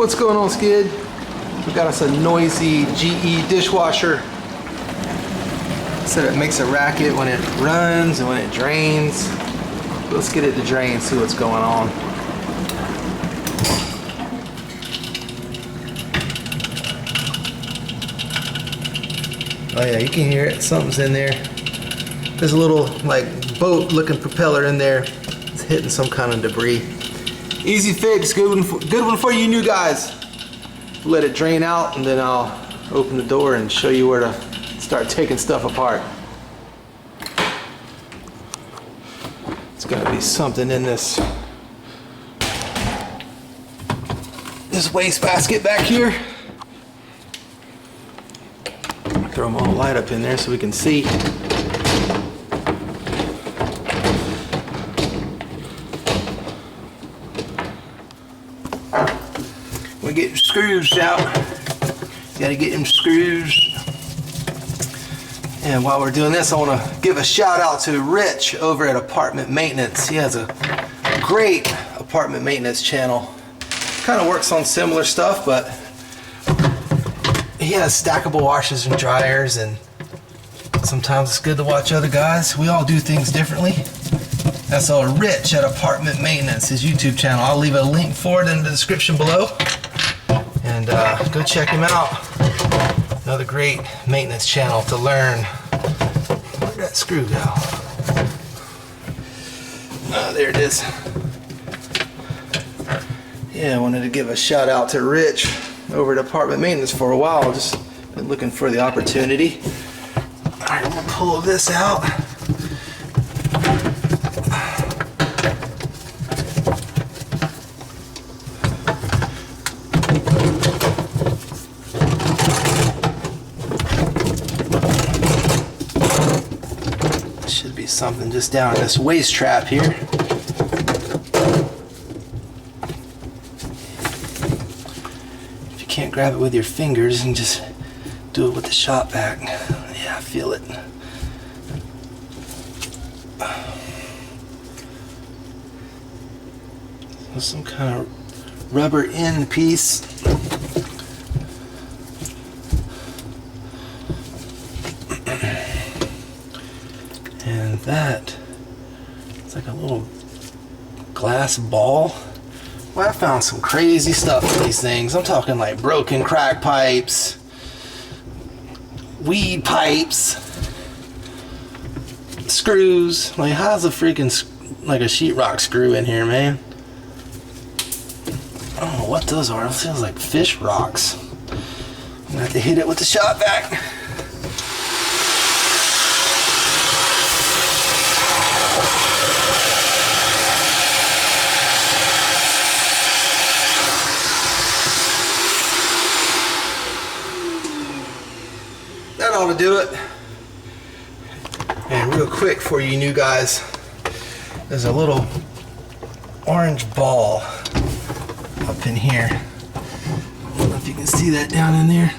What's going on, Skid? We got us a noisy GE dishwasher. Said it makes a racket when it runs and when it drains. Let's get it to drain, see what's going on. Oh yeah, you can hear it. Something's in there. There's a little like boat looking propeller in there. It's hitting some kind of debris. Easy fix, good one for you new guys. Let it drain out and then I'll open the door and show you where to start taking stuff apart. It's gotta be something in this wastebasket back here. Throw them all light up in there so we can see. We get screws out. You gotta get them screws. And while we're doing this, I want to give a shout out to Rich over at Apartment Maintenance. He has a great apartment maintenance channel. Kind of works on similar stuff, but he has stackable washers and dryers, and sometimes it's good to watch other guys. We all do things differently. That's all Rich at Apartment Maintenance, his YouTube channel. I'll leave a link for it in the description below. And go check him out. Another great maintenance channel to learn. Where'd that screw go? There it is. Yeah, I wanted to give a shout out to Rich over at Apartment Maintenance for a while. Just been looking for the opportunity. Alright, I'm gonna pull this out. Should be something just down in this waste trap here. Can't grab it with your fingers, you can just do it with the shop vac. Yeah, I feel it. Some kind of rubber end piece. And that, it's like a little glass ball. Well, I found some crazy stuff in these things. I'm talking like broken crack pipes, weed pipes, screws. Like, how's a freaking, like a sheetrock screw in here, man? I don't know what those are. It feels like fish rocks. I'm gonna have to hit it with the shop vac. That ought to do it. And real quick for you new guys, there's a little orange ball up in here. I don't know if you can see that down in there.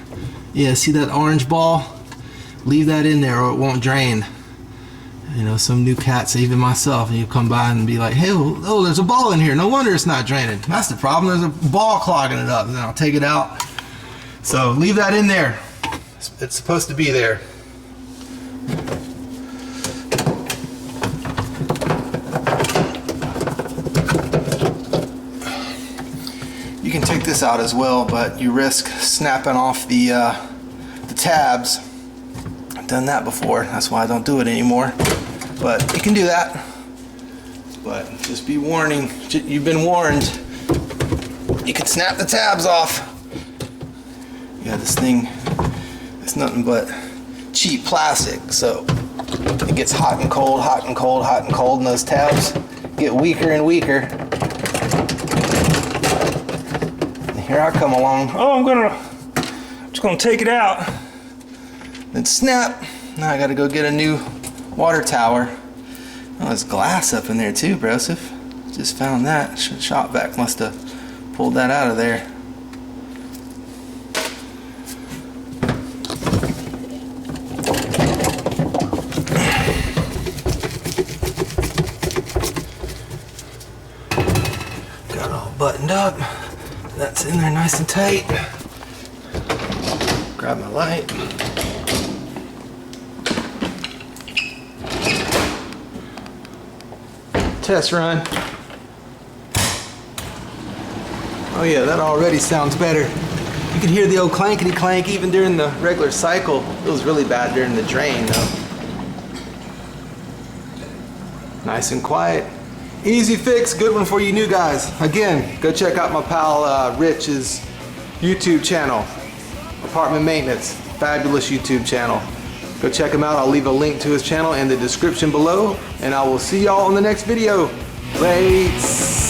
Yeah, see that orange ball? Leave that in there or it won't drain. You know, some new cats, even myself, and you come by and be like, hey, oh, there's a ball in here. No wonder it's not draining. That's the problem. There's a ball clogging it up. And then I'll take it out. So leave that in there. It's supposed to be there. You can take this out as well, but you risk snapping off the tabs. I've done that before. That's why I don't do it anymore. But you can do that. But just be warning. You've been warned. You can snap the tabs off. Yeah, this thing. It's nothing but cheap plastic, so it gets hot and cold, hot and cold, hot and cold, and those tabs get weaker and weaker. And here I come along. Oh, I'm just gonna take it out. Then snap. Now I gotta go get a new water tower. Oh, there's glass up in there too, Broseph. Just found that. Shop vac must have pulled that out of there. Buttoned up. That's in there nice and tight. Grab my light. Test run. Oh yeah, that already sounds better. You can hear the old clankety clank even during the regular cycle. It was really bad during the drain though. Nice and quiet. Easy fix, good one for you new guys. Again, go check out my pal Rich's YouTube channel, Apartment Maintenance. Fabulous YouTube channel. Go check him out. I'll leave a link to his channel in the description below, and I will see y'all on the next video. Lates.